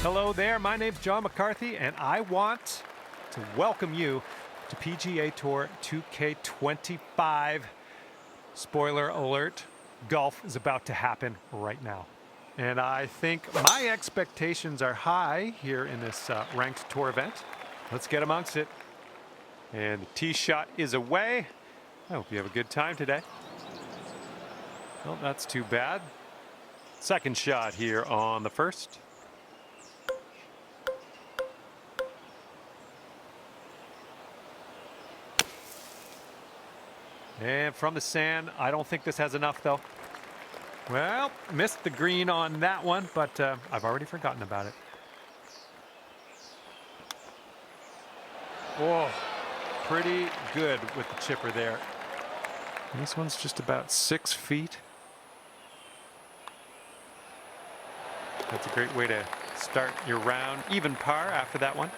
Hello there, my name's John McCarthy, and I want to welcome you to PGA Tour 2K25. Spoiler alert, golf is about to happen right now. And I think my expectations are high here in this ranked tour event. Let's get amongst it. And the tee shot is away. I hope you have a good time today. Well, that's too bad. Second shot here on the first. And from the sand, I don't think this has enough though. Well, missed the green on that one, but I've already forgotten about it. Oh, pretty good with the chipper there. And this one's just about 6 feet. That's a great way to start your round. Even par after that one.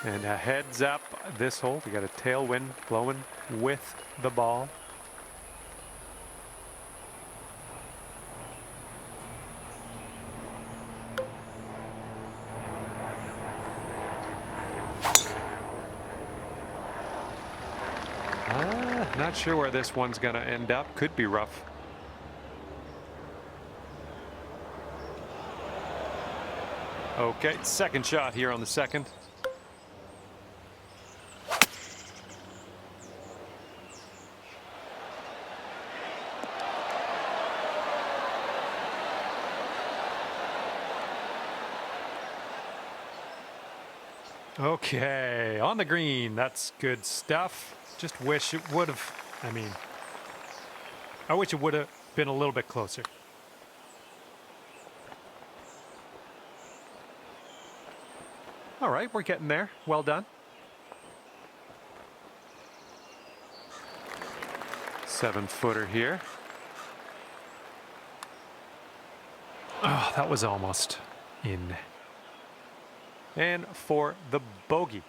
And a heads up this hole. We got a tailwind blowing with the ball. Not sure where this one's going to end up. Could be rough. Okay, second shot here on the second. Okay, on the green. That's good stuff. Just wish it would have, I wish it would have been a little bit closer. All right, we're getting there. Well done. 7-footer here. Oh, that was almost in. And for the bogey.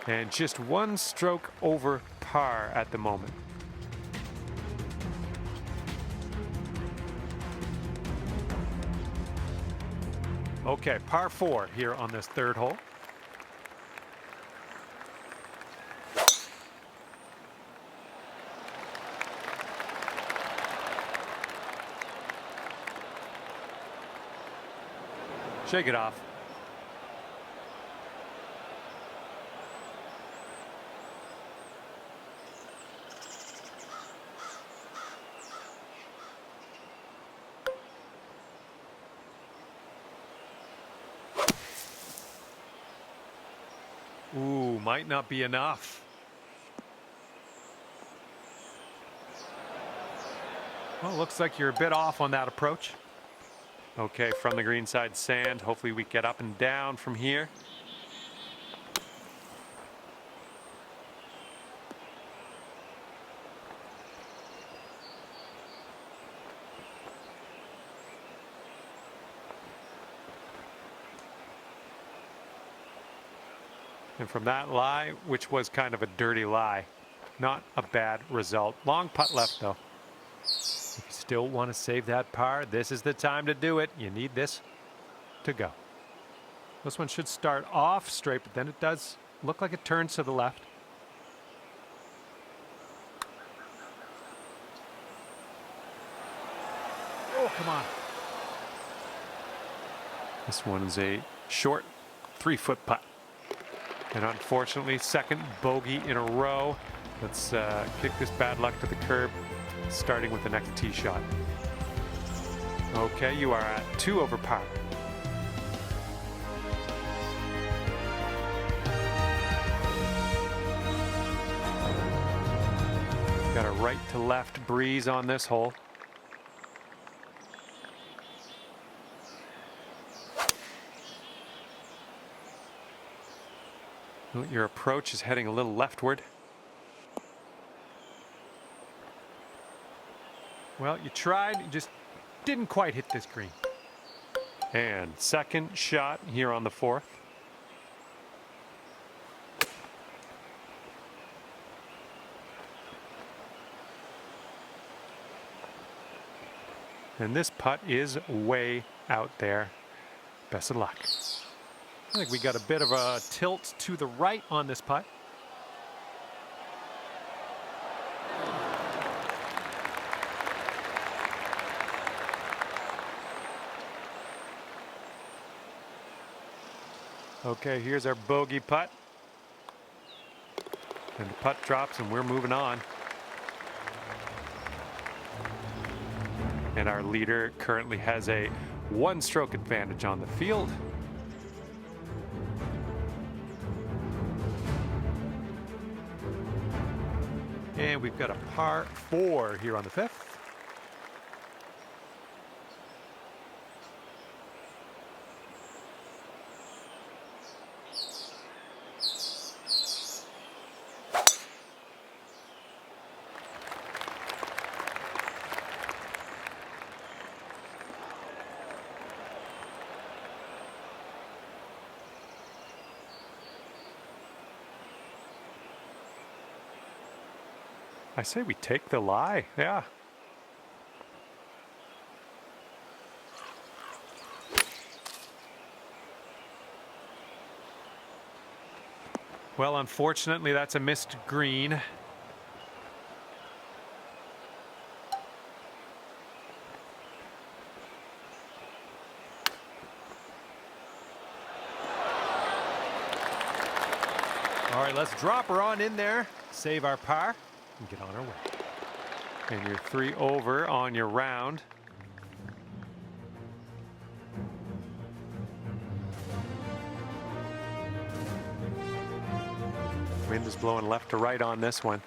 And just one stroke over par at the moment. Okay, par 4 here on this third hole. Shake it off. Ooh, might not be enough. Well, looks like you're a bit off on that approach. Okay, from the green side sand. Hopefully we get up and down from here. And from that lie, which was kind of a dirty lie, not a bad result. Long putt left though. If you still want to save that par, this is the time to do it. You need this to go. This one should start off straight, but then it does look like it turns to the left. Oh, come on. This one's a short 3-foot putt. And unfortunately, second bogey in a row. Let's kick this bad luck to the curb, starting with the next tee shot. Okay, you are at 2 over par. Got a right to left breeze on this hole. Your approach is heading a little leftward. Well, you tried, you just didn't quite hit this green. And second shot here on the fourth. And this putt is way out there. Best of luck. I think we got a bit of a tilt to the right on this putt. Okay, here's our bogey putt. And the putt drops and we're moving on. And our leader currently has a 1-stroke advantage on the field. And we've got a par 4 here on the 5th. I say we take the lie, yeah. Well, unfortunately, that's a missed green. All right, let's drop her on in there, save our par, and get on our way. And you're 3 over on your round. Wind is blowing left to right on this one.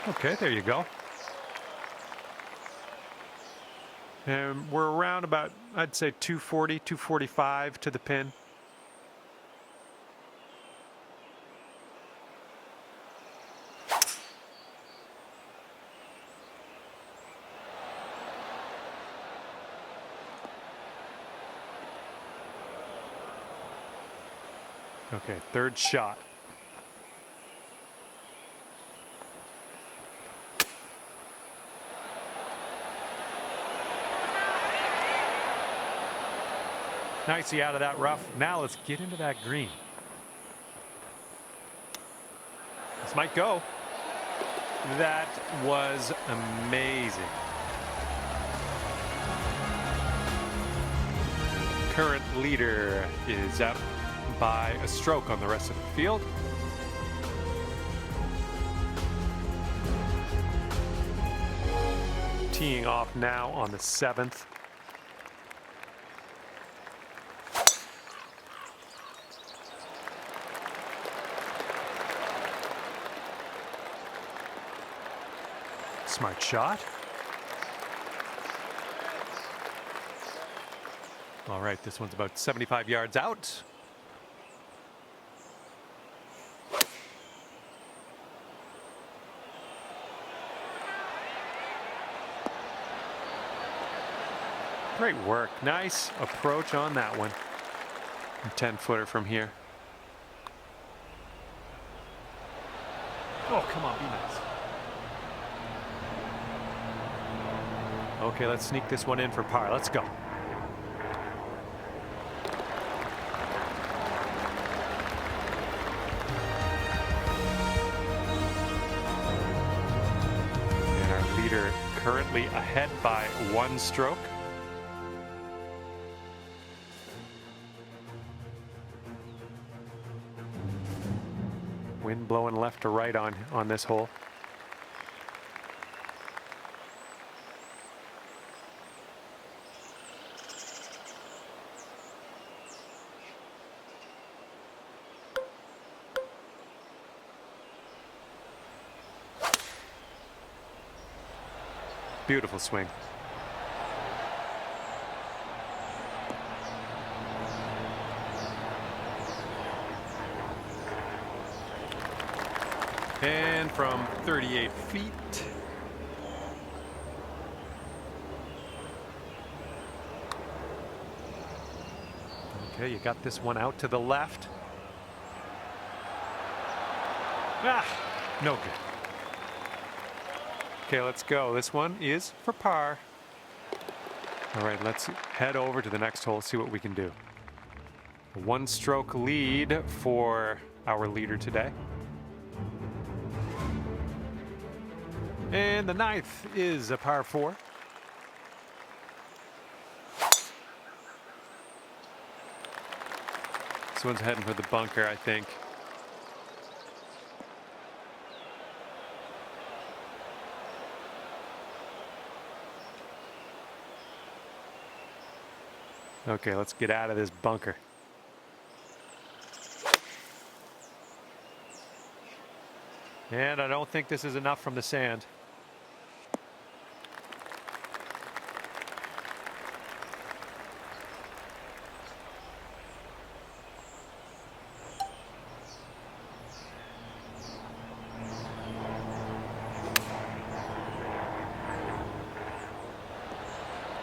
Okay, there you go. And we're around about, I'd say 240, 245 to the pin. Okay, third shot. Nicely out of that rough. Now let's get into that green. This might go. That was amazing. Current leader is out by a stroke on the rest of the field. Teeing off now on the 7th. Smart shot. All right, this one's about 75 yards out. Great work. Nice approach on that one. A 10-footer from here. Oh, come on, be nice. Okay, let's sneak this one in for par. Let's go. And our leader currently ahead by 1 stroke. Wind blowing left to right on this hole. Beautiful swing. And from 38 feet. Okay, you got this one out to the left. Ah, no good. Okay, let's go. This one is for par. All right, let's head over to the next hole, see what we can do. A one-stroke lead for our leader today. And the ninth is a par 4. This one's heading for the bunker, I think. Okay, let's get out of this bunker. And I don't think this is enough from the sand.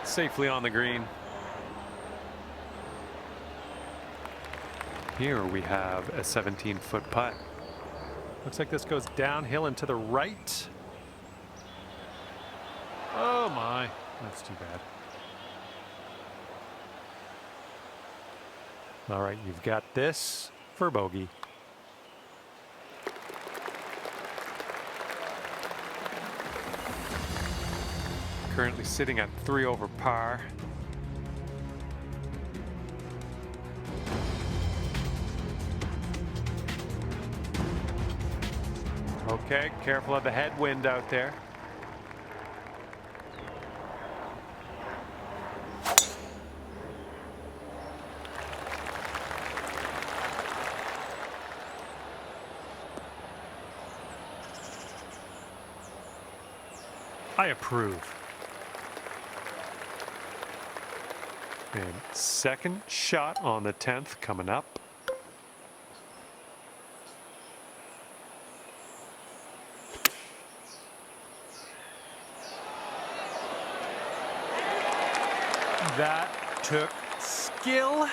Safely on the green. Here we have a 17-foot putt. Looks like this goes downhill and to the right. Oh my, that's too bad. All right, you've got this for bogey. Currently sitting at 3 over par. Okay, careful of the headwind out there. I approve. And second shot on the 10th coming up. That took skill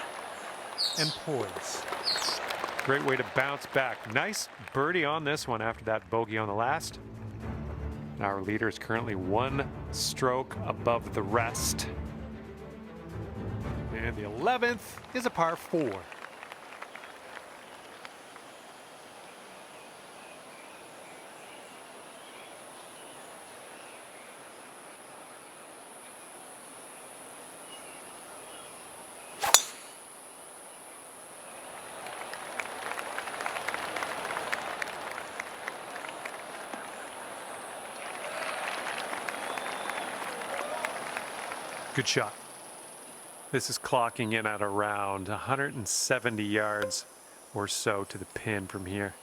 and poise. Great way to bounce back. Nice birdie on this one after that bogey on the last. Our leader is currently 1 stroke above the rest. And the 11th is a par 4. Good shot. This is clocking in at around 170 yards or so to the pin from here.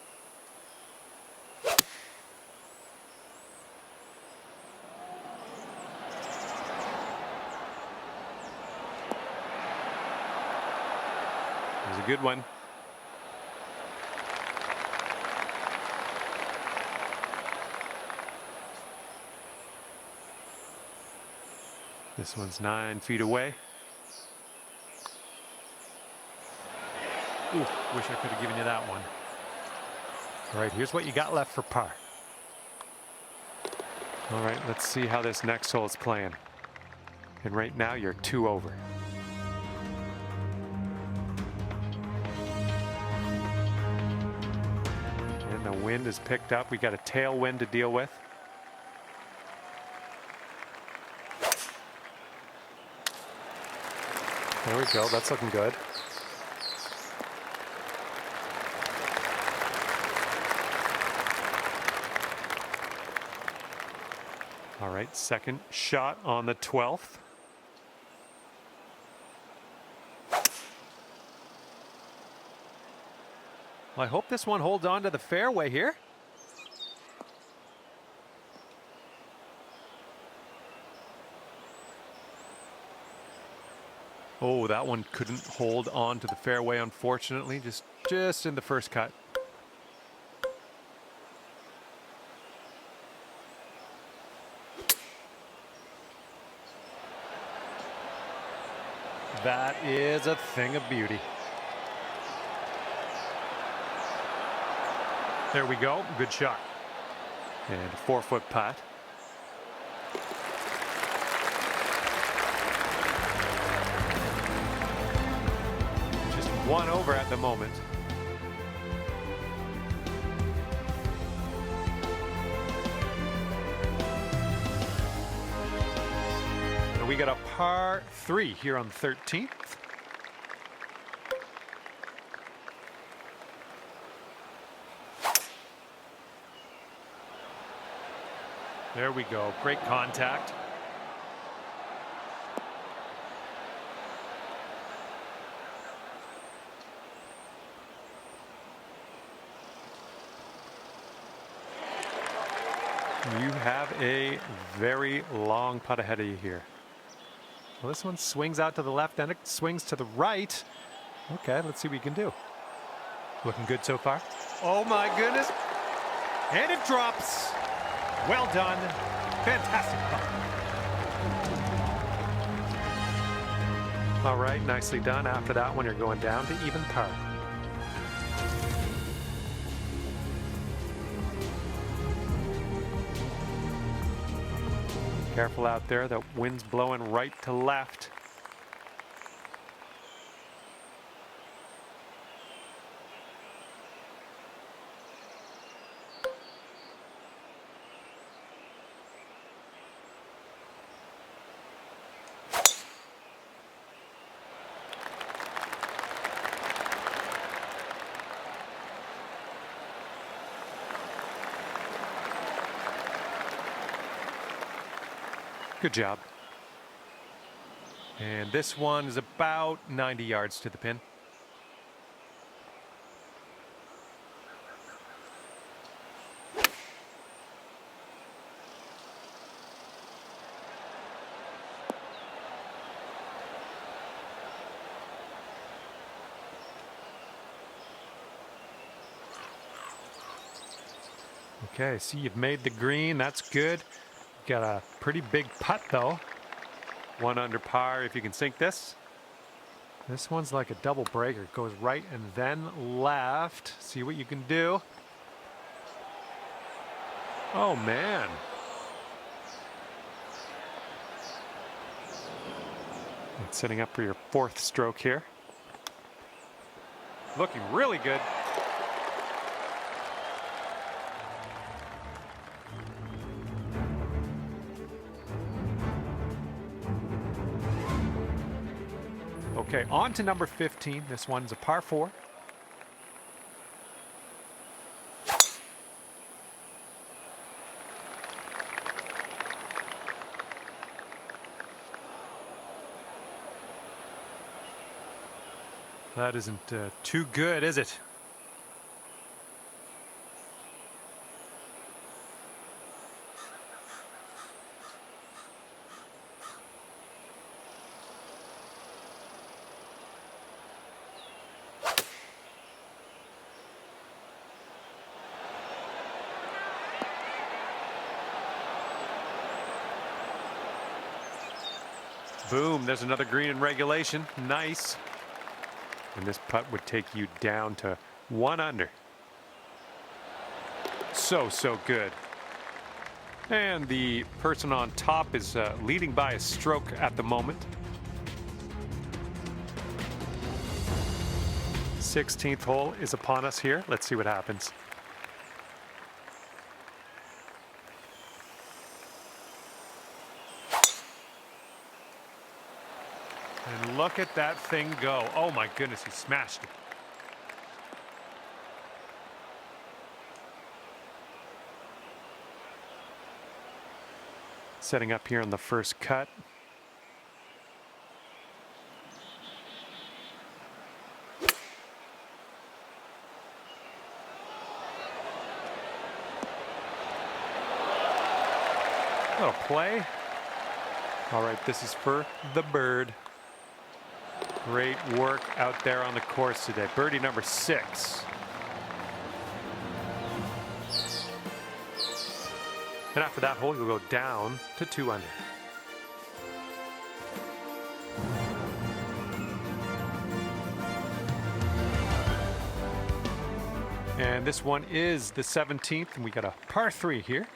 There's a good one. This one's 9 feet away. Ooh, wish I could have given you that one. All right, here's what you got left for par. All right, let's see how this next hole is playing. And right now you're 2 over. And the wind is picked up. We got a tailwind to deal with. There we go, that's looking good. All right, second shot on the 12th. Well, I hope this one holds on to the fairway here. Oh, that one couldn't hold on to the fairway, unfortunately, just in the first cut. That is a thing of beauty. There we go. Good shot. And a 4-foot putt. Just one over at the moment. And we got a par 3 here on the 13th. There we go. Great contact. You have a very long putt ahead of you here. Well, this one swings out to the left and it swings to the right. Okay, let's see what we can do. Looking good so far. Oh my goodness. And it drops. Well done. Fantastic putt. All right, nicely done. After that one, you're going down to even par. Careful out there, the wind's blowing right to left. Good job. And this one is about 90 yards to the pin. Okay, see, you've made the green. That's good. Got a pretty big putt though. 1 under par if you can sink this. This one's like a double breaker. It goes right and then left. See what you can do. Oh man. It's setting up for your 4th stroke here. Looking really good. Okay, on to number 15. This one's a par 4. That isn't too good, is it? Boom, there's another green in regulation. Nice. And this putt would take you down to 1 under. So good. And the person on top is leading by a stroke at the moment. 16th hole is upon us here. Let's see what happens. And look at that thing go. Oh my goodness, he smashed it. Setting up here on the first cut. Oh, play. All right, this is for the bird. Great work out there on the course today. Birdie number 6. And after that hole, you'll go down to 2 under. And this one is the 17th, and we got a par 3 here.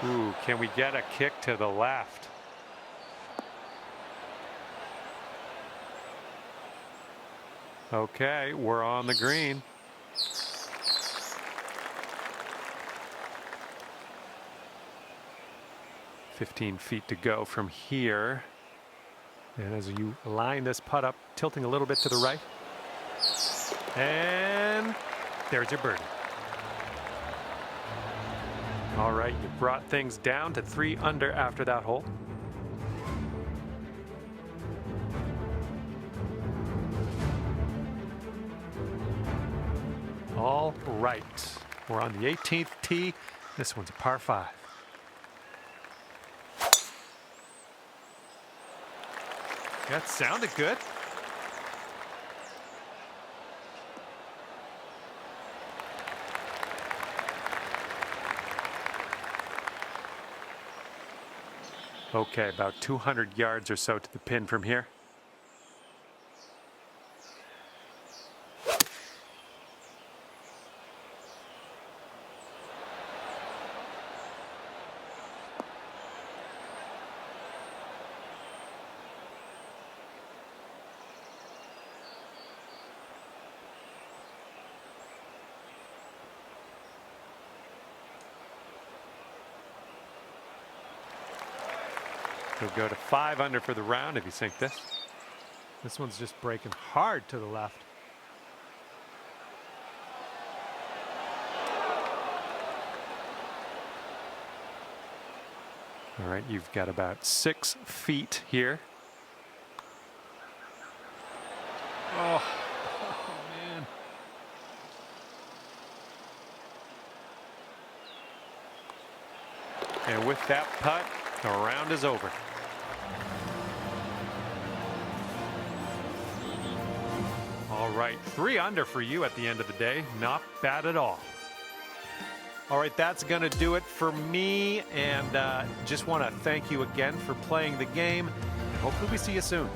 Ooh, can we get a kick to the left? Okay, we're on the green. "15 feet to go from here." And as you line this putt up, tilting a little bit to the right. And there's your birdie. All right, you brought things down to 3 under after that hole. All right, we're on the 18th tee. This one's a par 5. That sounded good. Okay, about 200 yards or so to the pin from here. He'll go to 5 under for the round if you sink this. This one's just breaking hard to the left. All right, you've got about 6 feet here. Oh, man. And with that putt, the round is over. All right, 3 under for you at the end of the day. Not bad at all. All right, that's going to do it for me. And just want to thank you again for playing the game. And hopefully we see you soon.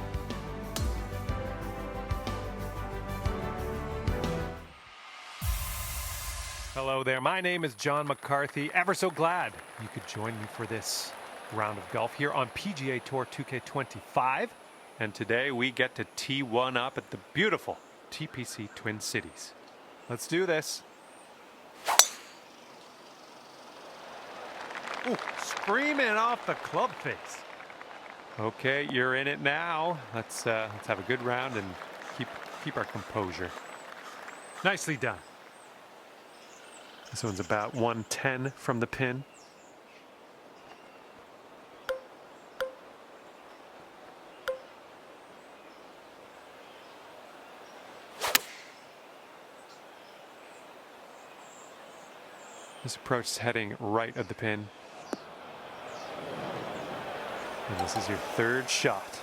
Hello there. My name is John McCarthy. Ever so glad you could join me for this round of golf here on PGA Tour 2K25. And today we get to tee one up at the beautiful TPC Twin Cities. Let's do this. Ooh, screaming off the club face. Okay, you're in it now. Let's have a good round and keep our composure. Nicely done. This one's about 110 from the pin. This approach is heading right at the pin. And this is your 3rd shot.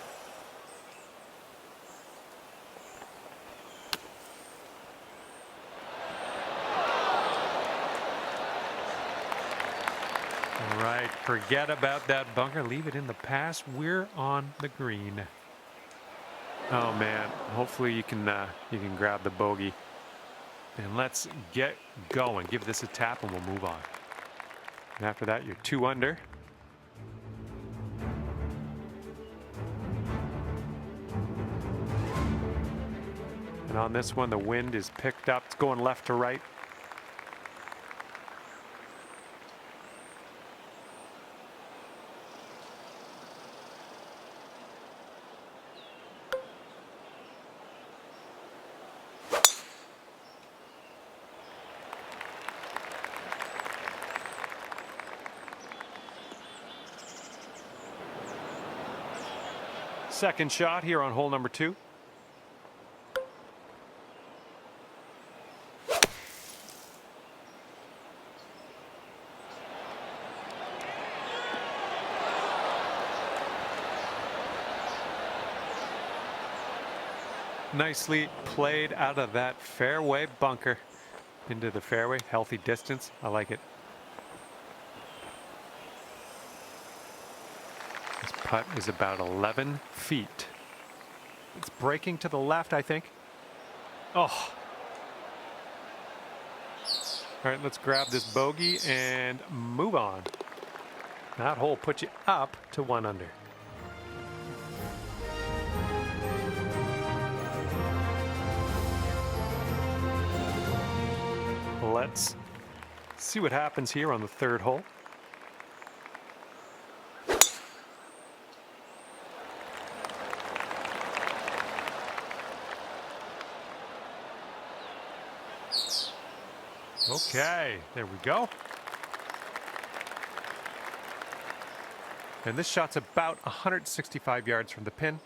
All right, forget about that bunker. Leave it in the past. We're on the green. Oh man, hopefully you can grab the bogey. And let's get going. Give this a tap and we'll move on. And after that, you're 2 under. And on this one, the wind is picked up. It's going left to right. Second shot here on hole number 2. Nicely played out of that fairway bunker into the fairway. Healthy distance. I like it. This putt is about 11 feet. It's breaking to the left, I think. Oh. All right, let's grab this bogey and move on. That hole puts you up to 1 under. Let's see what happens here on the 3rd hole. Okay, there we go. And this shot's about 165 yards from the pin.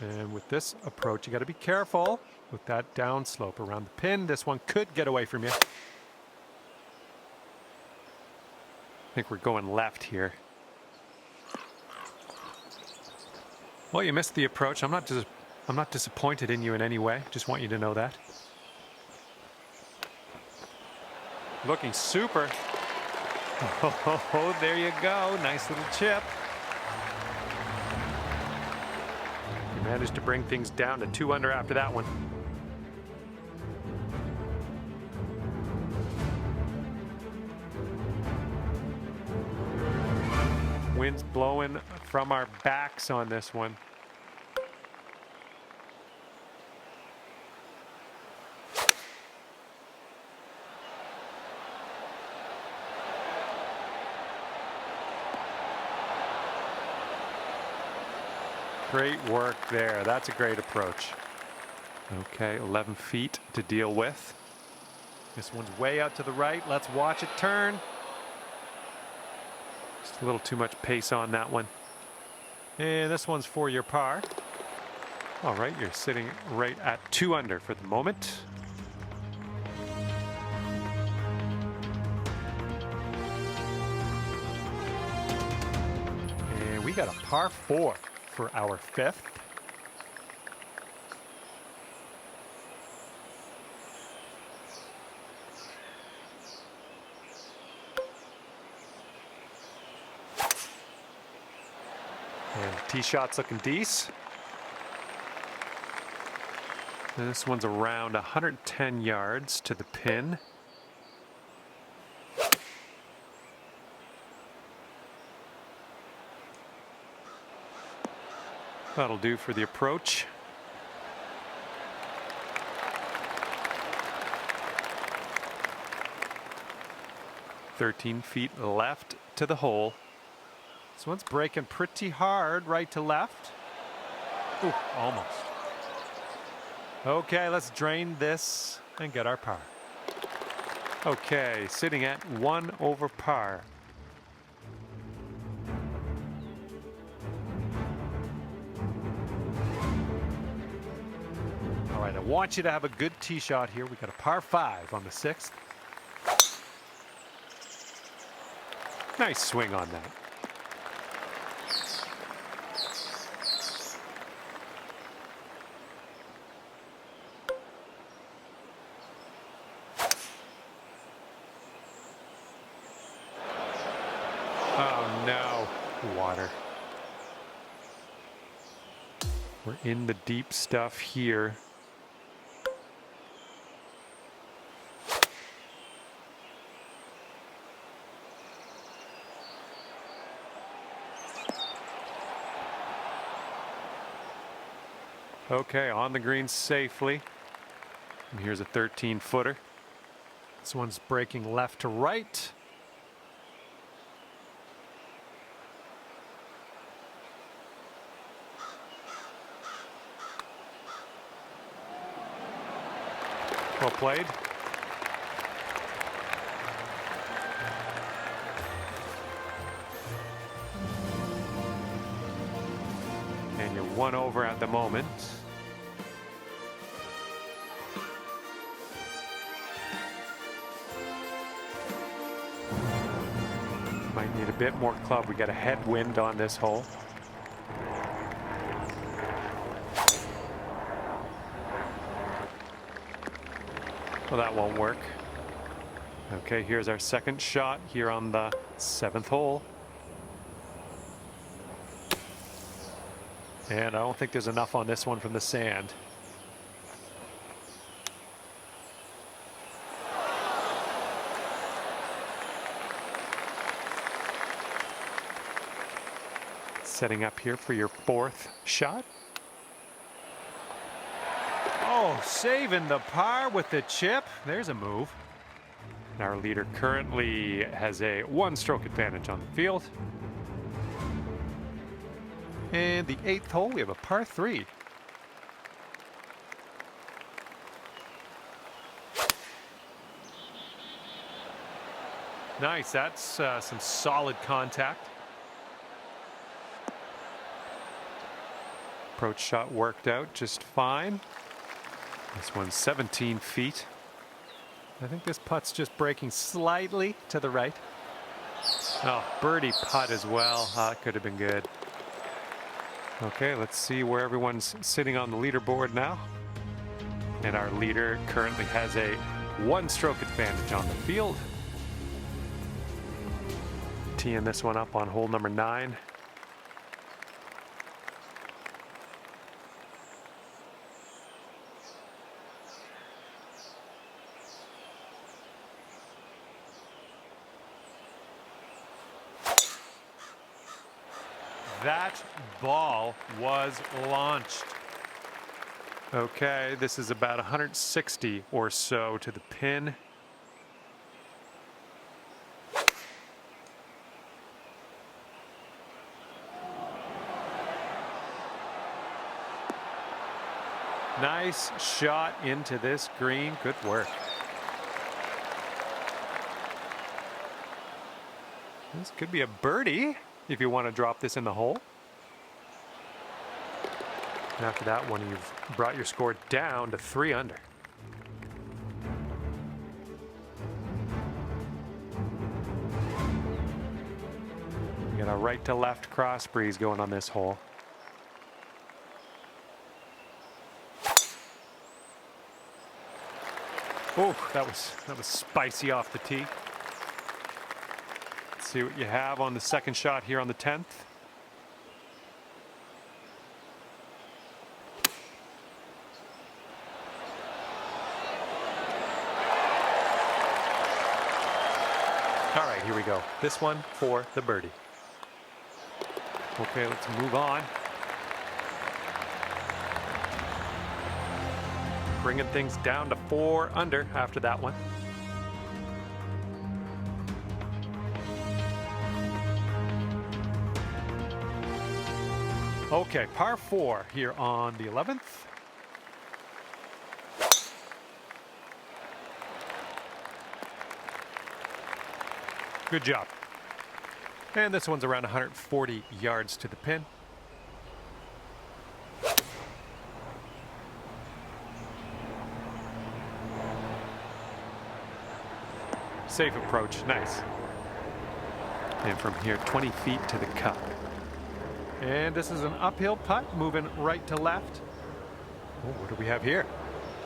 And with this approach, you got to be careful with that downslope around the pin. This one could get away from you. I think we're going left here. Well, you missed the approach. I'm not disappointed in you in any way. Just want you to know that. Looking super. Oh, there you go. Nice little chip. You managed to bring things down to 2 under after that one. Wind's blowing from our backs on this one. Great work there. That's a great approach. Okay, 11 feet to deal with. This one's way out to the right. Let's watch it turn. Just a little too much pace on that one. And this one's for your par. All right, you're sitting right at 2 under for the moment. And we got a par 4 for our 5th. And the tee shot's looking decent. And this one's around 110 yards to the pin. That'll do for the approach. "13 feet left to the hole." This one's breaking pretty hard right to left. Ooh, almost. Okay, let's drain this and get our par. Okay, sitting at 1 over par. All right, I want you to have a good tee shot here. We got a par 5 on the 6th. Nice swing on that. Oh no, water. We're in the deep stuff here. Okay, on the green safely. And here's a 13-footer. This one's breaking left to right. Well played. And you're 1 over at the moment. Might need a bit more club. We got a headwind on this hole. Well, that won't work. Okay, here's our second shot here on the 7th hole. And I don't think there's enough on this one from the sand. Setting up here for your 4th shot. Oh, saving the par with the chip. There's a move. Our leader currently has a 1-stroke advantage on the field. And the 8th hole, we have a par 3. Nice, that's some solid contact. Approach shot worked out just fine. This one's 17 feet. I think this putt's just breaking slightly to the right. Oh, birdie putt as well. That could have been good. Okay, let's see where everyone's sitting on the leaderboard now. And our leader currently has a 1-stroke advantage on the field. Teeing this one up on hole number 9. That ball was launched. Okay, this is about 160 or so to the pin. Nice shot into this green. Good work. This could be a birdie if you want to drop this in the hole. And after that one, you've brought your score down to 3 under. You got a right to left cross breeze going on this hole. Oh, that was spicy off the tee. Let's see what you have on the second shot here on the 10th. All right, here we go. This one for the birdie. Okay, let's move on. Bringing things down to 4 under after that one. Okay, par 4 here on the 11th. Good job. And this one's around 140 yards to the pin. Safe approach, nice. And from here, 20 feet to the cup. And this is an uphill putt, moving right to left. Oh, what do we have here?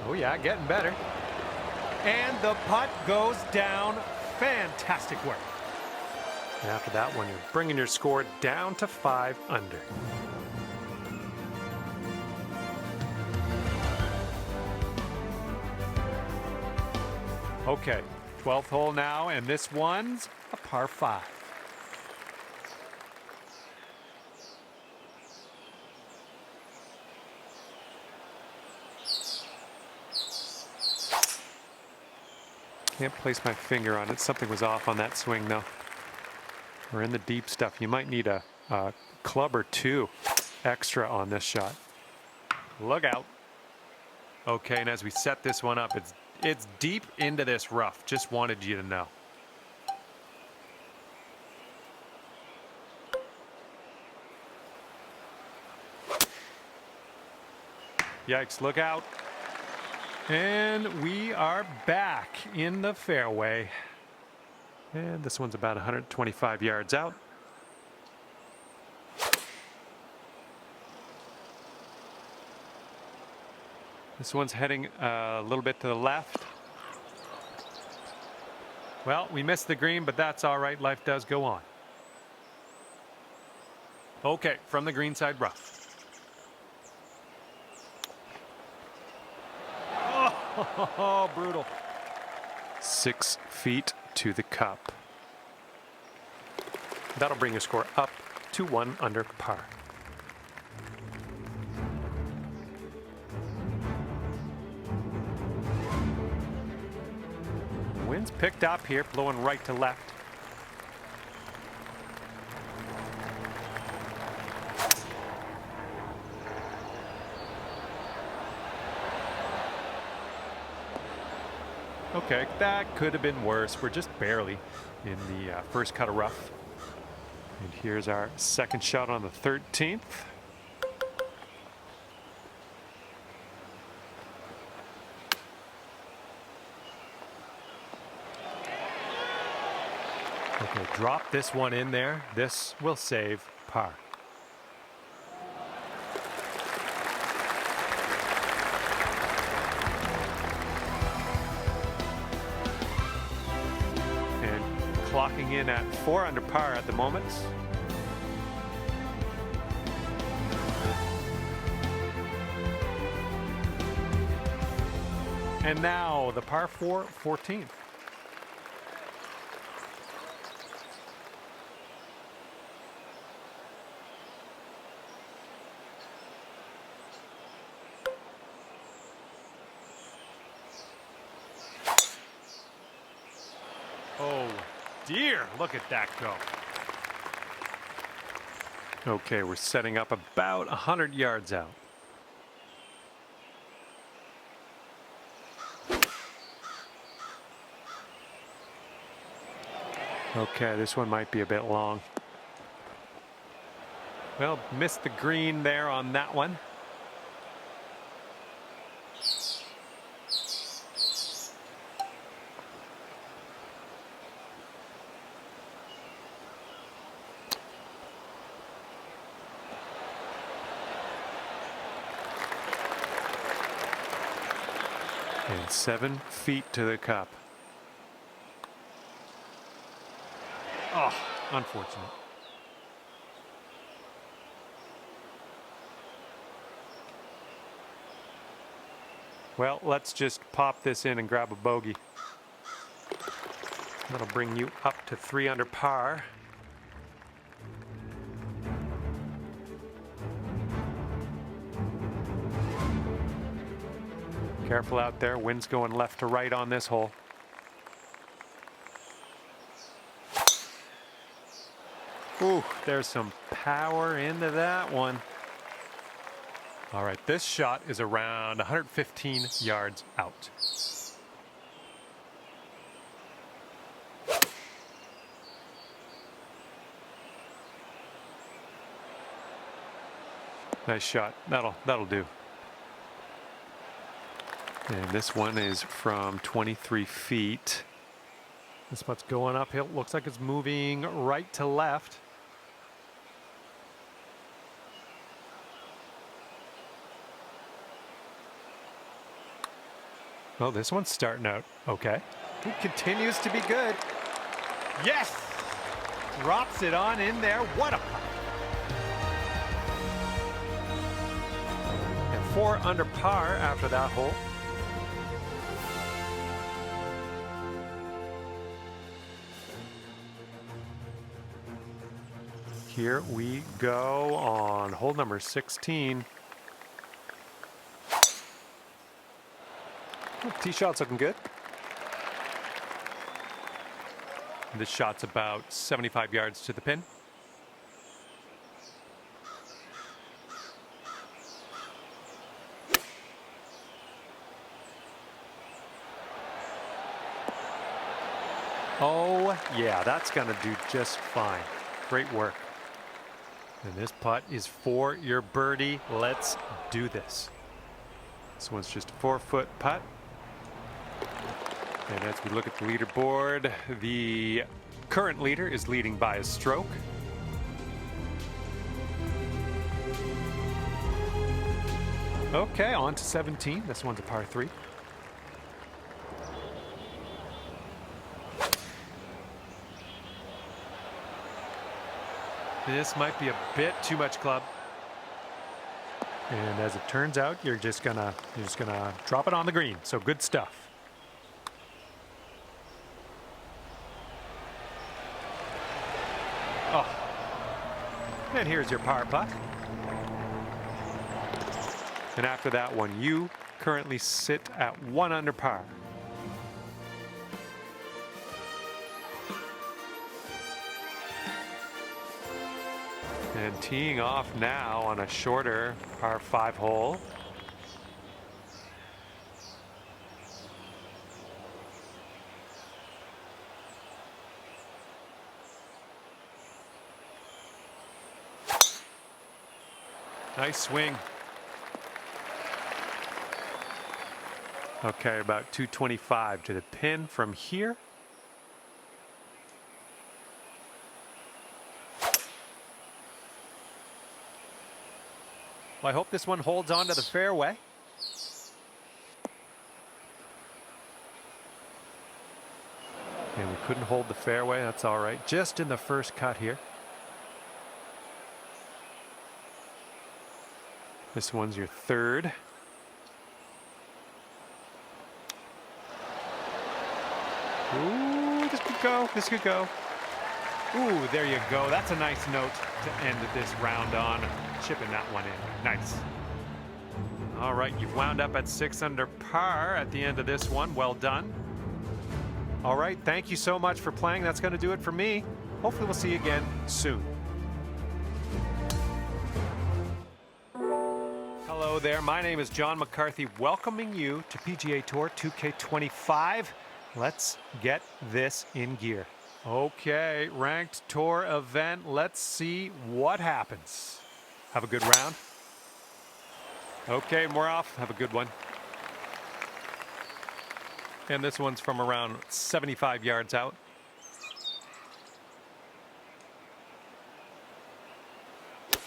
Oh yeah, getting better. And the putt goes down. Fantastic work. And after that one, you're bringing your score down to 5 under. Okay, 12th hole now, and this one's a par 5. Can't place my finger on it. Something was off on that swing, though. We're in the deep stuff. You might need a club or 2 extra on this shot. Look out. Okay, and as we set this one up, it's deep into this rough. Just wanted you to know. Yikes, look out. And we are back in the fairway. And this one's about 125 yards out. This one's heading a little bit to the left. Well, we missed the green, but that's all right. Life does go on. Okay, from the green side rough. Oh, brutal. 6 feet to the cup. That'll bring your score up to 1 under par. Wind's picked up here, blowing right to left. Okay, that could have been worse. We're just barely in the first cut of rough. And here's our second shot on the 13th. Okay, drop this one in there. This will save par. Clocking in at 4 under par at the moment. And now the par 4 14th. Oh dear, look at that go. Okay, we're setting up about 100 yards out. Okay, this one might be a bit long. Well, missed the green there on that one. And 7 feet to the cup. Oh, unfortunate. Well, let's just pop this in and grab a bogey. That'll bring you up to 3 under par. Careful out there, wind's going left to right on this hole. Ooh, there's some power into that one. All right, this shot is around 115 yards out. Nice shot. That'll do. And this one is from 23 feet. This putt's going uphill. Looks like it's moving right to left. Well, this one's starting out okay. It continues to be good. Yes! Drops it on in there. What a putt. And 4 under par after that hole. Here we go on hole number 16. Tee shot's looking good. This shot's about 75 yards to the pin. Oh yeah, that's gonna do just fine. Great work. And this putt is for your birdie. Let's do this. This one's just a 4-foot putt. And as we look at the leaderboard, the current leader is leading by a stroke. Okay, on to 17. This one's a par 3. This might be a bit too much club. And as it turns out, you're just gonna drop it on the green. So good stuff. Oh. And here's your par putt. And after that one, you currently sit at 1 under par. And teeing off now on a shorter par 5 hole. Nice swing. Okay, about 225 to the pin from here. Well, I hope this one holds on to the fairway. And we couldn't hold the fairway. That's all right. Just in the first cut here. This one's your third. Ooh, this could go. This could go. Ooh, there you go. That's a nice note to end this round on. Chipping that one in. Nice. All right, you've wound up at 6 under par at the end of this one. Well done. All right, thank you so much for playing. That's going to do it for me. Hopefully we'll see you again soon. Hello there, my name is John McCarthy, welcoming you to PGA Tour 2K25. Let's get this in gear. Okay, ranked tour event. Let's see what happens. Have a good round. Okay, we're off. Have a good one. And this one's from around 75 yards out. You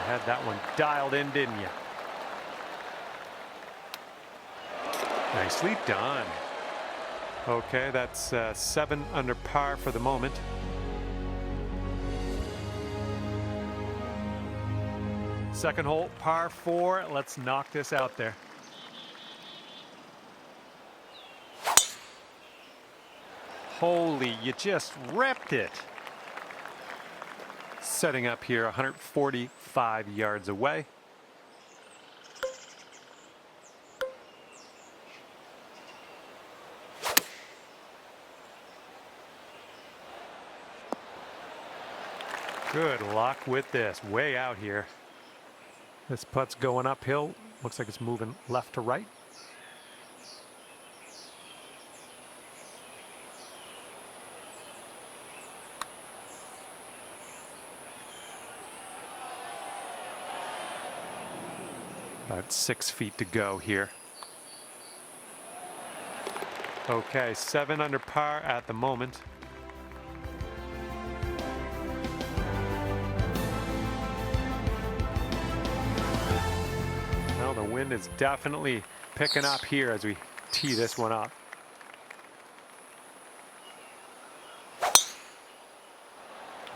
had that one dialed in, didn't you? Nicely done. Okay, that's 7 under par for the moment. Second hole, par 4. Let's knock this out there. Holy, you just ripped it. Setting up here 145 yards away. Good luck with this. Way out here. This putt's going uphill. Looks like it's moving left to right. About 6 feet to go here. Okay, 7 under par at the moment. Well, the wind is definitely picking up here as we tee this one up.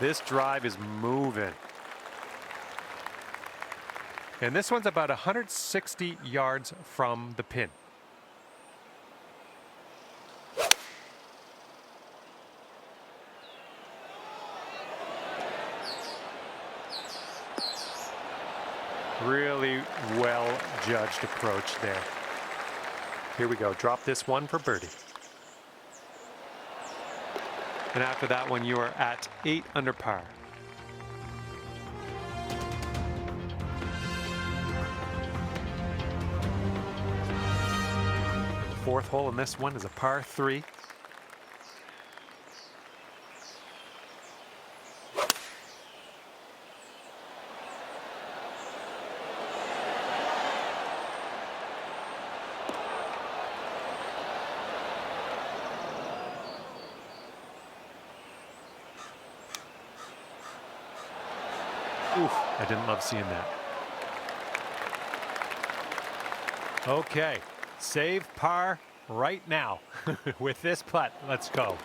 This drive is moving. And this one's about 160 yards from the pin. Really well judged approach there. Here we go. Drop this one for birdie. And after that one, you are at 8 under par. Fourth hole in this one is a par 3. Oof, I didn't love seeing that. Okay, save par, right now with this putt. Let's go.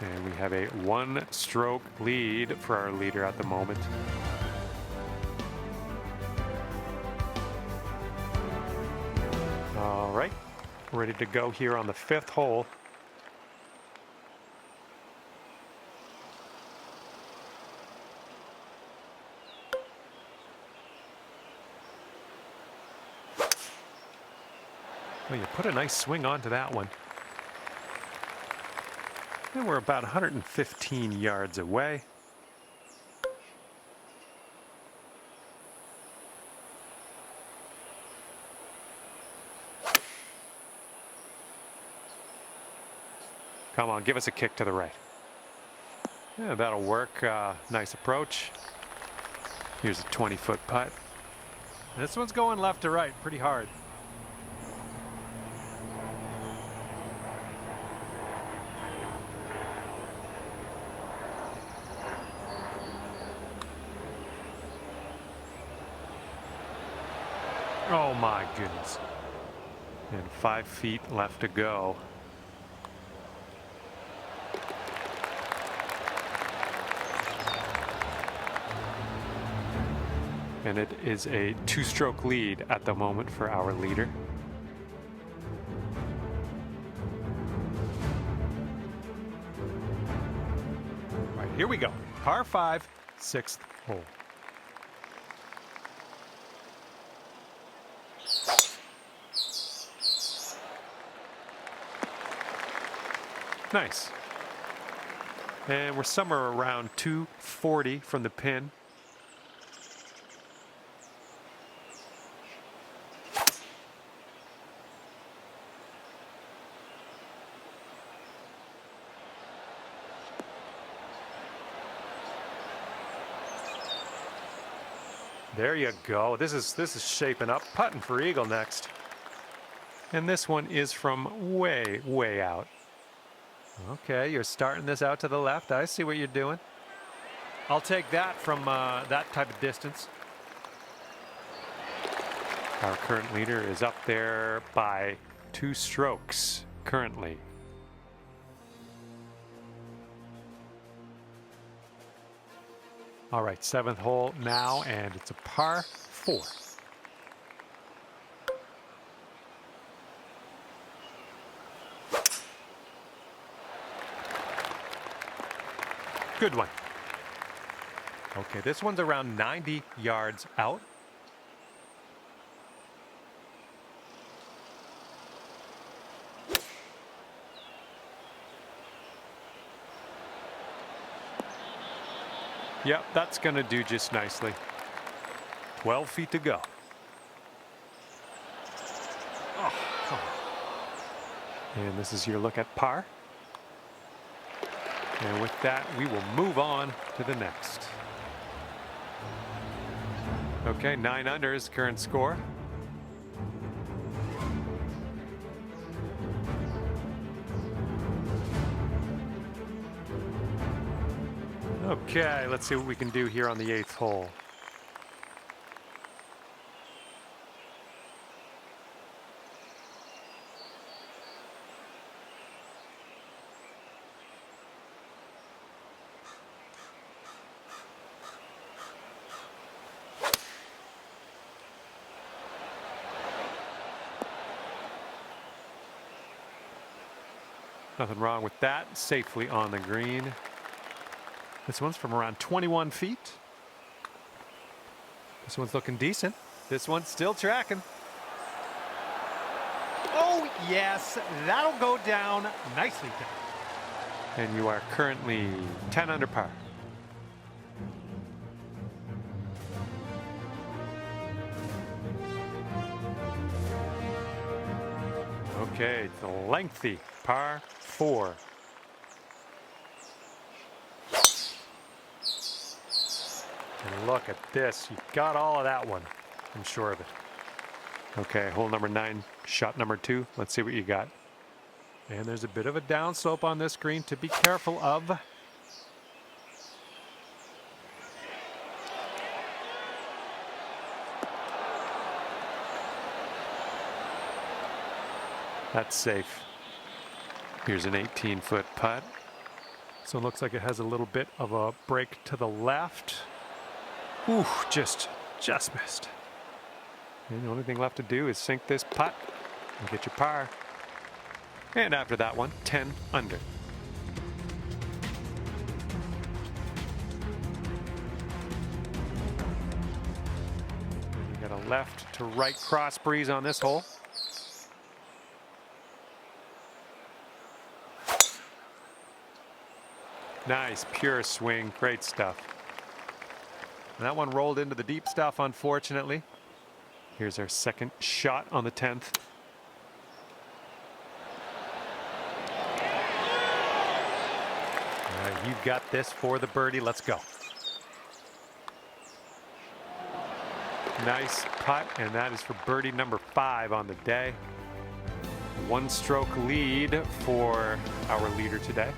And we have a 1-stroke lead for our leader at the moment. All right, ready to go here on the 5th hole. Well, you put a nice swing onto that one. And we're about 115 yards away. Come on, give us a kick to the right. Yeah, that'll work. Nice approach. Here's a 20-foot putt. This one's going left to right pretty hard. Oh my goodness. And 5 feet left to go. And it is a 2-stroke lead at the moment for our leader. All right, here we go. Par 5, 6th hole. Nice. And we're somewhere around 240 from the pin. There you go. This is shaping up. Putting for eagle next. And this one is from way out. Okay, you're starting this out to the left. I see what you're doing. I'll take that from that type of distance. Our current leader is up there by 2 strokes currently. All right, 7th hole now, and it's a par 4. Good one. Okay, this one's around 90 yards out. Yep, that's going to do just nicely. 12 feet to go. Oh, come on. And this is your look at par. And with that, we will move on to the next. Okay, 9 under is current score. Okay, let's see what we can do here on the 8th hole. Nothing wrong with that. Safely on the green. This one's from around 21 feet. This one's looking decent. This one's still tracking. Oh, yes. That'll go down nicely down. And you are currently 10 under par. Okay, the lengthy par 4. And look at this. You got all of that one. I'm sure of it. Okay, hole number 9, shot number 2. Let's see what you got. And there's a bit of a downslope on this green to be careful of. That's safe. Here's an 18-foot putt. So it looks like it has a little bit of a break to the left. Ooh, just missed. And the only thing left to do is sink this putt and get your par. And after that one, 10 under. And you got a left to right cross breeze on this hole. Nice, pure swing, great stuff. And that one rolled into the deep stuff, unfortunately. Here's our second shot on the 10th. All right, you've got this for the birdie. Let's go. Nice putt, and that is for birdie number 5 on the day. 1-stroke lead for our leader today.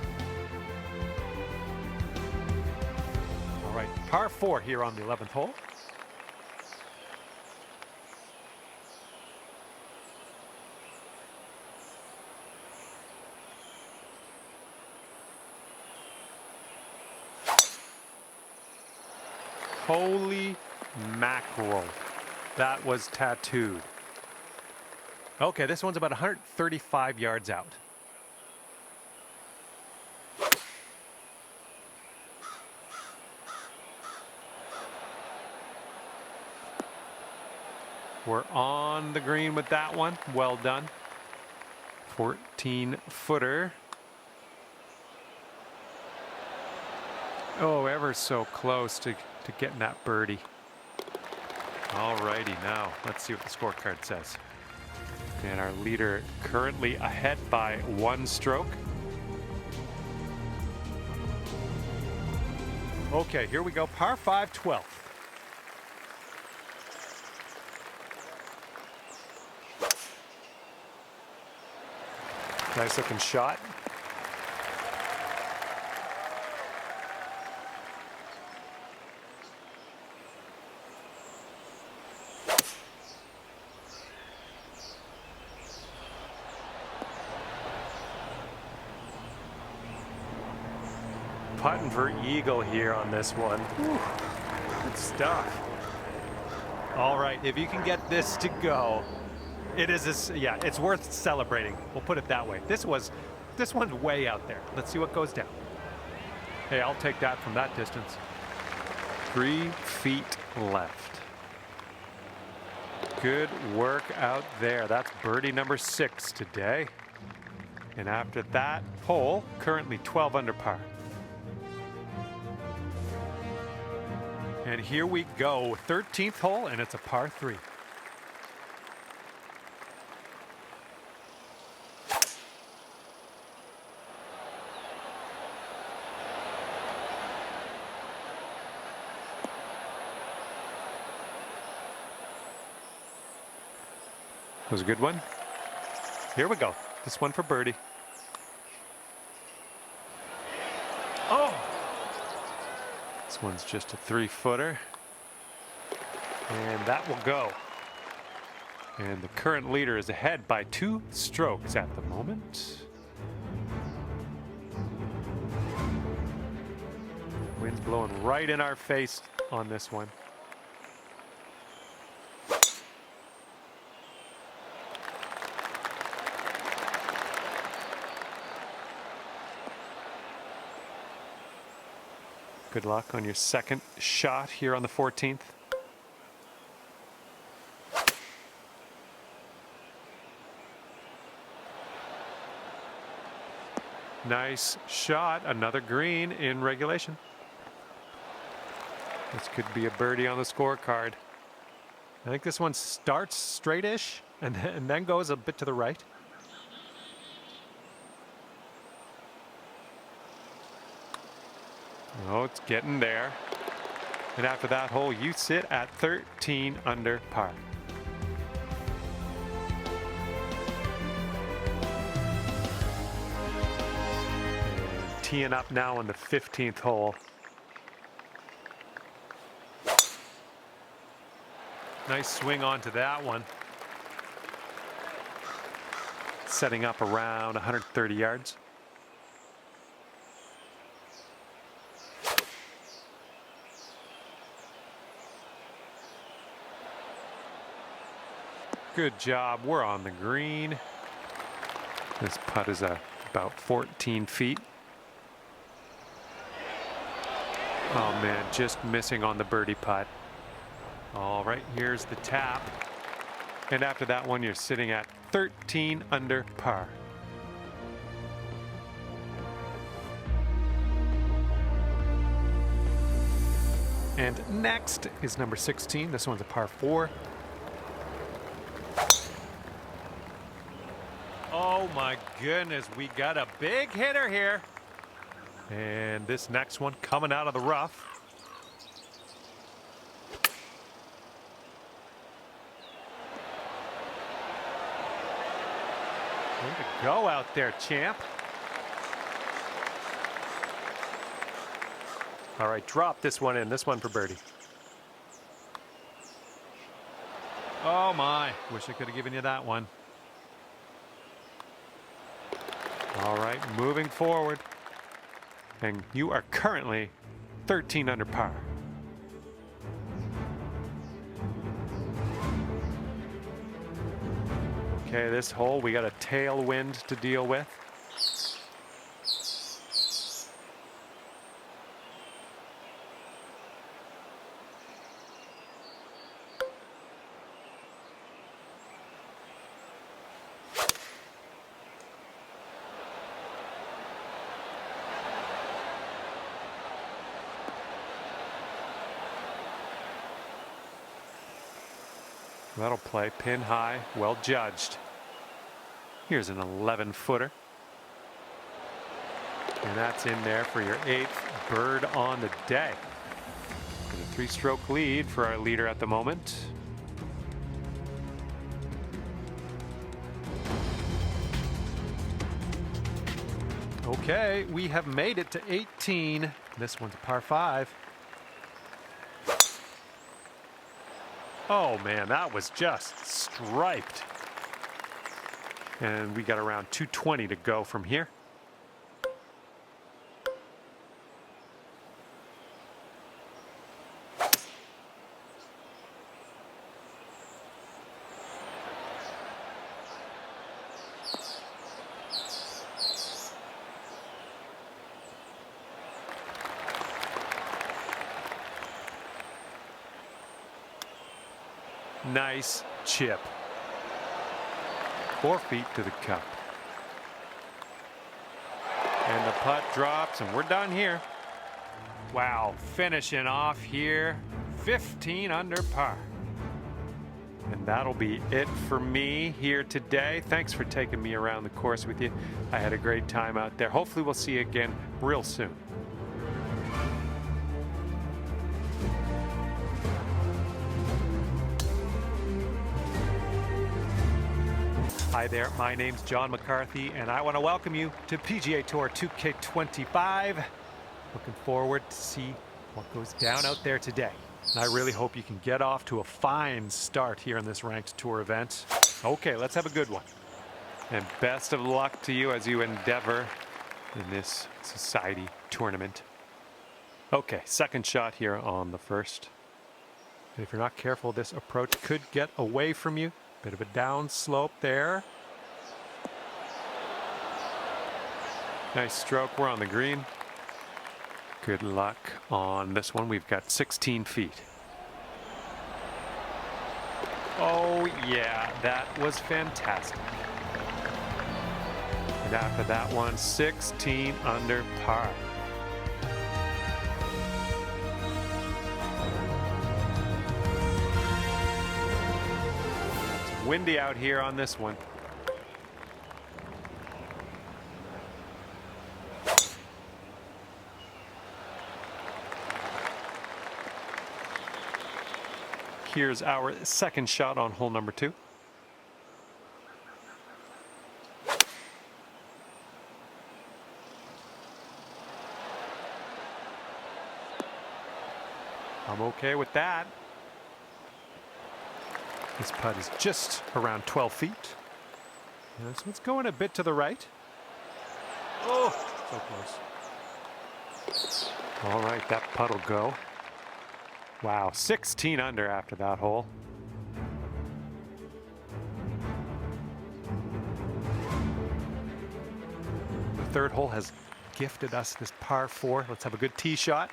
All right, par 4 here on the 11th hole. Holy mackerel. That was tattooed. Okay, this one's about 135 yards out. We're on the green with that one. Well done. 14-footer. Oh, ever so close to getting that birdie. All righty, now let's see what the scorecard says. And our leader currently ahead by 1 stroke. Okay, here we go. Par 5, 12th. Nice looking shot. Putting for eagle here on this one. Whew, good stuff. All right, if you can get this to go, it is yeah, it's worth celebrating. We'll put it that way. This one's way out there. Let's see what goes down. Hey, I'll take that from that distance. 3 feet left. Good work out there. That's birdie number 6 today. And after that hole, currently 12 under par. And here we go, 13th hole, and it's a par 3. Was a good one. Here we go. This one for birdie. Oh! This one's just a 3-footer. And that will go. And the current leader is ahead by 2 strokes at the moment. Wind's blowing right in our face on this one. Good luck on your second shot here on the 14th. Nice shot, another green in regulation. This could be a birdie on the scorecard. I think this one starts straightish and then goes a bit to the right. Oh, it's getting there. And after that hole, you sit at 13 under par. And teeing up now on the 15th hole. Nice swing onto that one. setting up around 130 yards. Good job. We're on the green. This putt is about 14 feet. Oh man, just missing on the birdie putt. All right, here's the tap. And after that one, you're sitting at 13 under par. And next is number 16. This one's a par 4. Oh my goodness, we got a big hitter here. And this next one coming out of the rough. Way to go out there, champ. All right, drop this one in. This one for birdie. Oh my, wish I could have given you that one. All right, moving forward. And you are currently 13 under par. Okay, this hole, we got a tailwind to deal with. That'll play pin high, well judged. Here's an 11-footer. And that's in there for your 8th bird on the day. And a 3-stroke lead for our leader at the moment. Okay, we have made it to 18. This one's a par 5. Oh man, that was just striped. And we got around 220 to go from here. Nice chip. 4 feet to the cup. And the putt drops, and we're done here. Wow, finishing off here, 15 under par. And that'll be it for me here today. Thanks for taking me around the course with you. I had a great time out there. Hopefully we'll see you again real soon. Hi there, my name's John McCarthy, and I want to welcome you to PGA Tour 2K25. Looking forward to see what goes down out there today. And I really hope you can get off to a fine start here in this ranked tour event. Okay, let's have a good one. And best of luck to you as you endeavor in this society tournament. Okay, second shot here on the first. And if you're not careful, this approach could get away from you. Bit of a down slope there. Nice stroke. We're on the green. Good luck on this one. We've got 16 feet. Oh yeah, that was fantastic. And after that one, 16 under par. Windy out here on this one. Here's our second shot on hole number 2. I'm okay with that. This putt is just around 12 feet. Yeah, this one's going a bit to the right. Oh, so close. All right, that putt will go. Wow, 16 under after that hole. The third hole has gifted us this par 4. Let's have a good tee shot.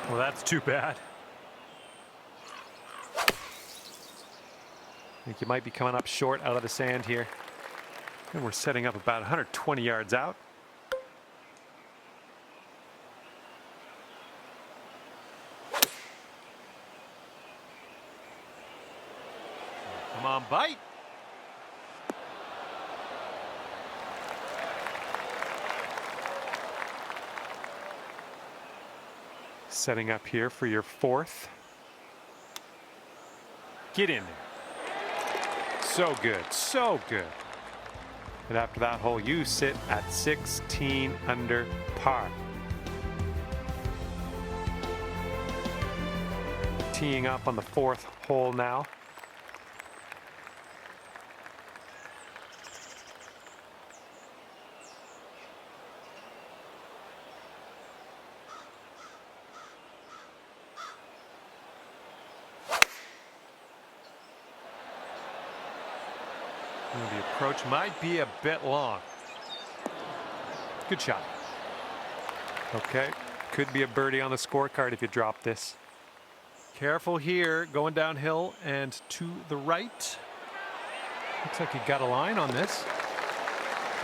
Well, that's too bad. I think you might be coming up short out of the sand here. And we're setting up about 120 yards out. Come on, bite. Setting up here for your 4th. Get in there. So good, so good. And after that hole, you sit at 16 under par. Teeing up on the 4th hole now. The approach might be a bit long. Good shot. Okay, could be a birdie on the scorecard if you drop this. Careful here, going downhill and to the right. Looks like you got a line on this.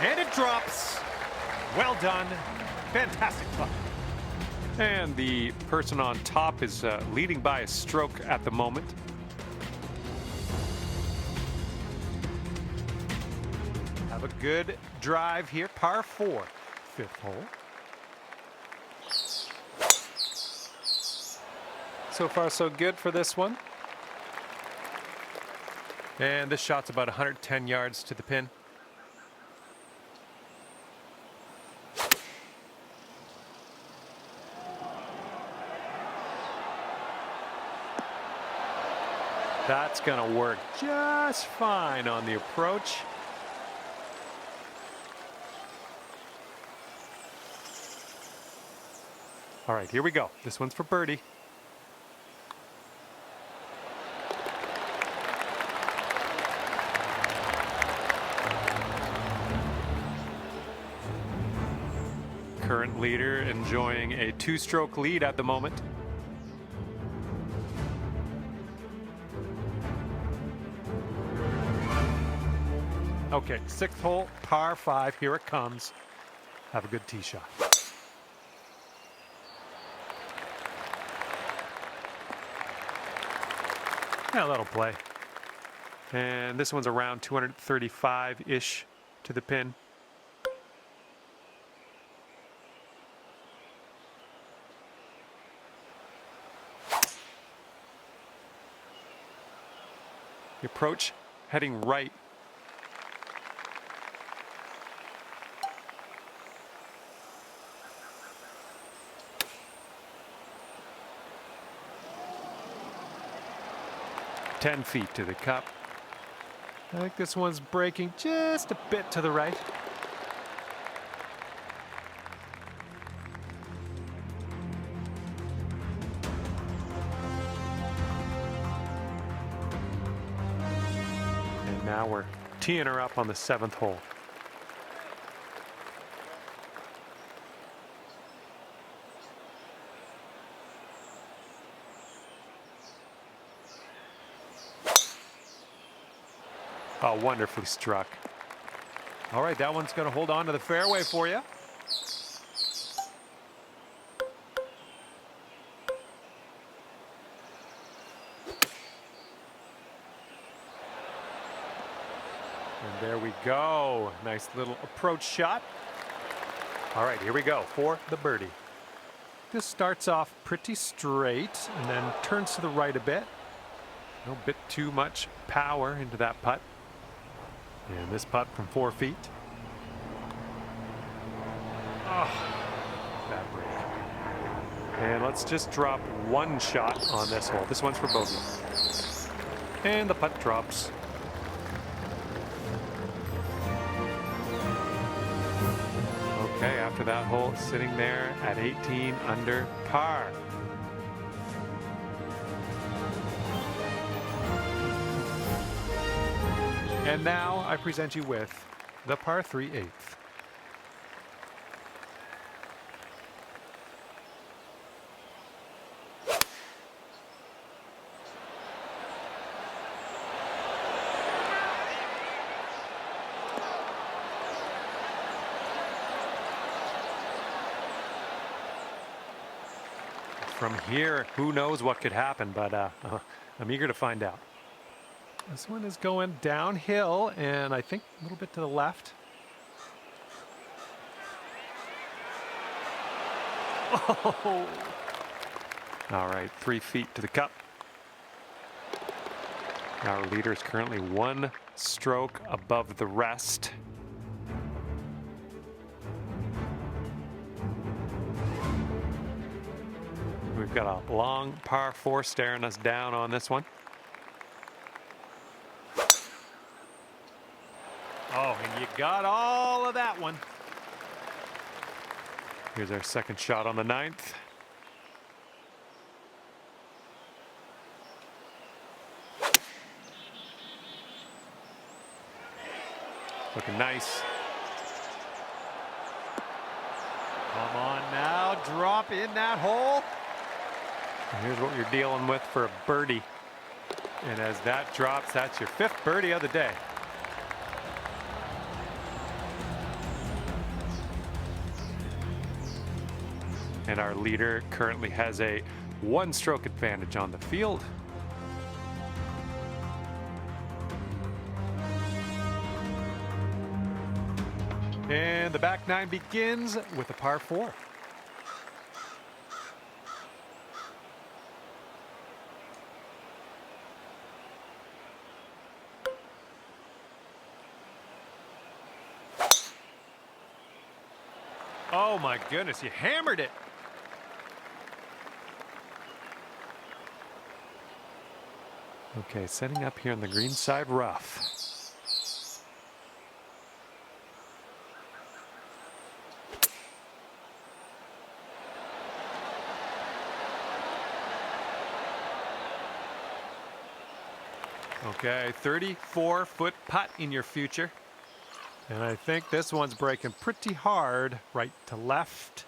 And it drops. Well done. Fantastic putt. And the person on top is leading by a stroke at the moment. Have a good drive here, par 4, 5th hole. So far, so good for this one. And this shot's about 110 yards to the pin. That's gonna work just fine on the approach. All right, here we go. This one's for birdie. Current leader enjoying a 2-stroke lead at the moment. Okay, 6th hole, par 5. Here it comes. Have a good tee shot. Yeah, that'll play. And this one's around 235-ish to the pin. The approach heading right. Ten feet to the cup. I think this one's breaking just a bit to the right. And now we're teeing her up on the 7th hole. Oh, wonderfully struck. All right, that one's going to hold on to the fairway for you. And there we go. Nice little approach shot. All right, here we go for the birdie. This starts off pretty straight and then turns to the right a bit. A bit too much power into that putt. And this putt from 4 feet. Oh, bad break. And let's just drop one shot on this hole. This one's for bogey. And the putt drops. Okay, after that hole, sitting there at 18 under par. And now I present you with the par 3 eighth. From here, who knows what could happen, but I'm eager to find out. This one is going downhill, and I think a little bit to the left. Oh! All right, 3 feet to the cup. Our leader is currently 1 stroke above the rest. We've got a long par 4 staring us down on this one. Oh, and you got all of that one. Here's our second shot on the 9th. Looking nice. Come on now, drop in that hole. And here's what you're dealing with for a birdie. And as that drops, that's your 5th birdie of the day. And our leader currently has a 1-stroke advantage on the field. And the back 9 begins with a par 4. Oh my goodness, you hammered it. Okay, setting up here on the green side rough. Okay, 34-foot putt in your future. And I think this one's breaking pretty hard right to left.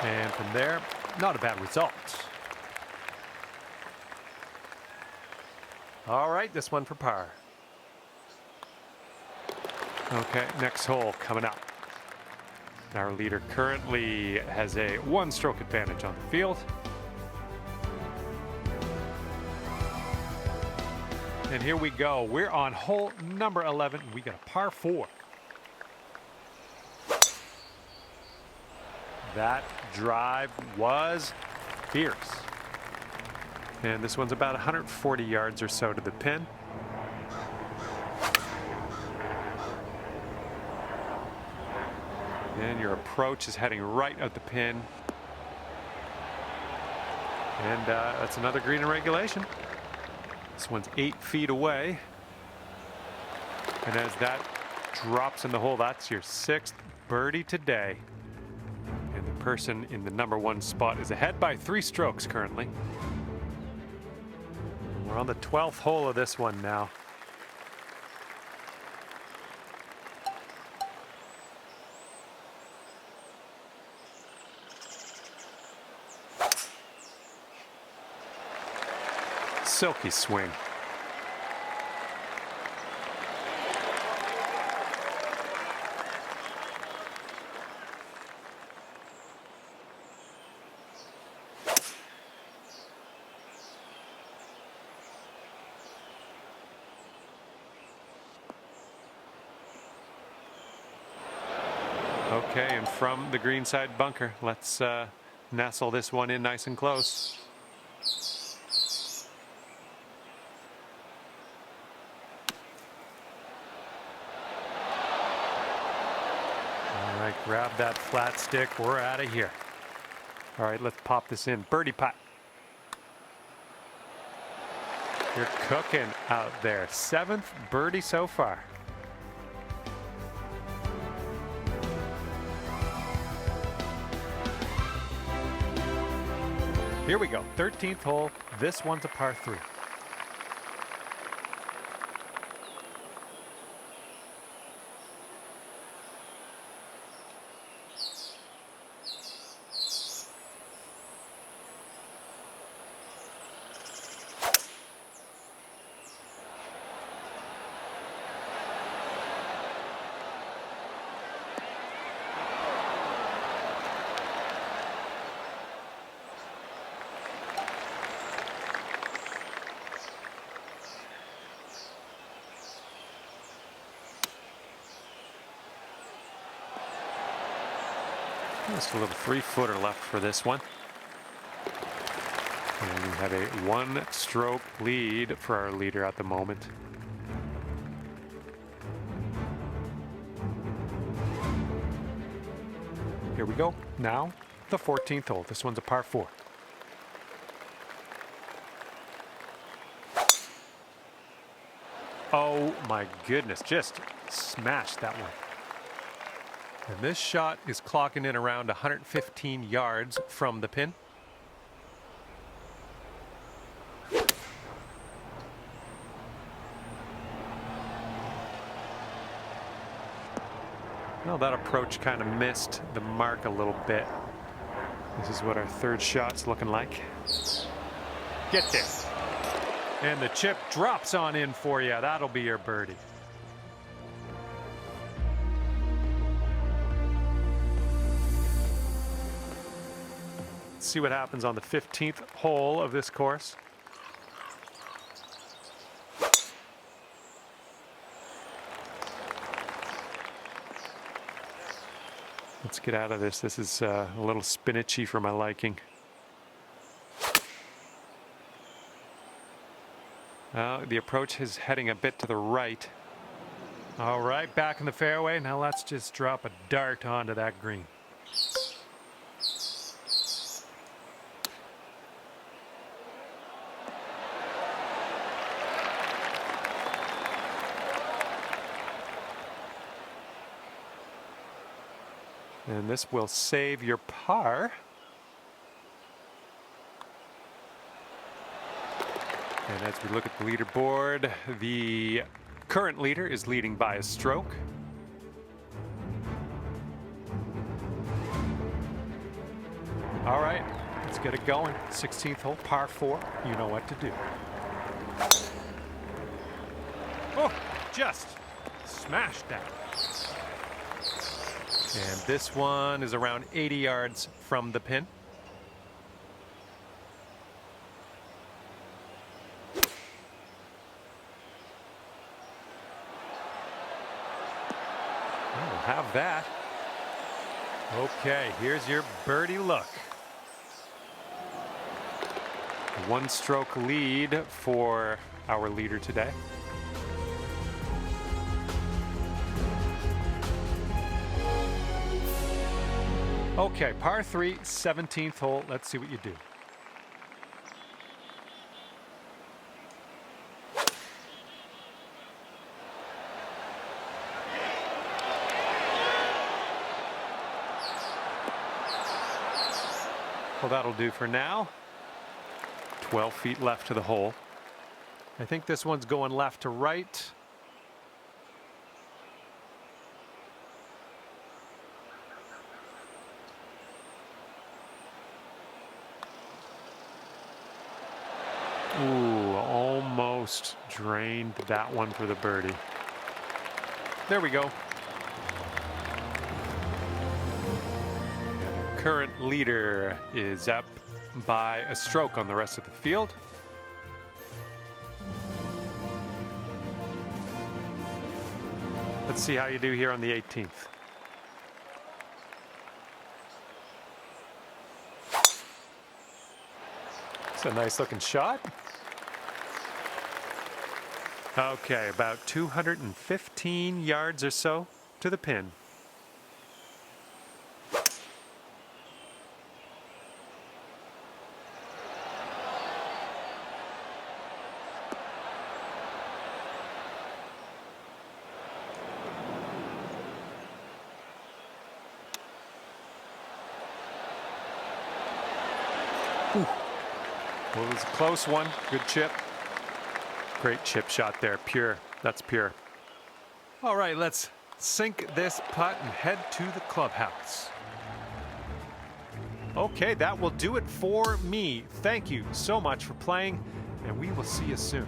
And from there, not a bad result. All right, this one for par. Okay, next hole coming up. Our leader currently has a 1-stroke advantage on the field. And here we go. We're on hole number 11. We got a par 4. That drive was fierce. And this one's about 140 yards or so to the pin. And your approach is heading right at the pin. And that's another green in regulation. This one's 8 feet away. And as that drops in the hole, that's your 6th birdie today. And the person in the number 1 spot is ahead by 3 strokes currently. We're on the 12th hole of this one now. Silky swing. Okay, and from the greenside bunker, let's nestle this one in nice and close. Grab that flat stick. We're out of here. All right, let's pop this in. Birdie putt. You're cooking out there. 7th birdie so far. Here we go. 13th hole. This one's a par 3. Just a little 3-footer left for this one. And we have a 1-stroke lead for our leader at the moment. Here we go. Now the 14th hole. This one's a par 4. Oh my goodness, just smashed that one. And this shot is clocking in around 115 yards from the pin. Well, that approach kind of missed the mark a little bit. This is what our third shot's looking like. Get there. And the chip drops on in for you. That'll be your birdie. Let's see what happens on the 15th hole of this course. Let's get out of this. This is a little spinachy for my liking. The approach is heading a bit to the right. All right, back in the fairway. Now let's just drop a dart onto that green. And this will save your par. And as we look at the leaderboard, the current leader is leading by a stroke. All right, let's get it going. 16th hole, par 4. You know what to do. Oh, just smashed that. And this one is around 80 yards from the pin. We'll have that. Okay, here's your birdie look. 1-stroke lead for our leader today. Okay, par 3, 17th hole. Let's see what you do. Well, that'll do for now. 12 feet left to the hole. I think this one's going left to right. Ooh, almost drained that one for the birdie. There we go. Current leader is up by a stroke on the rest of the field. Let's see how you do here on the 18th. It's a nice looking shot. Okay, about 215 yards or so to the pin. Well, it was a close one. Good chip. Great chip shot there. Pure. That's pure. All right, let's sink this putt and head to the clubhouse. Okay, that will do it for me. Thank you so much for playing, and we will see you soon.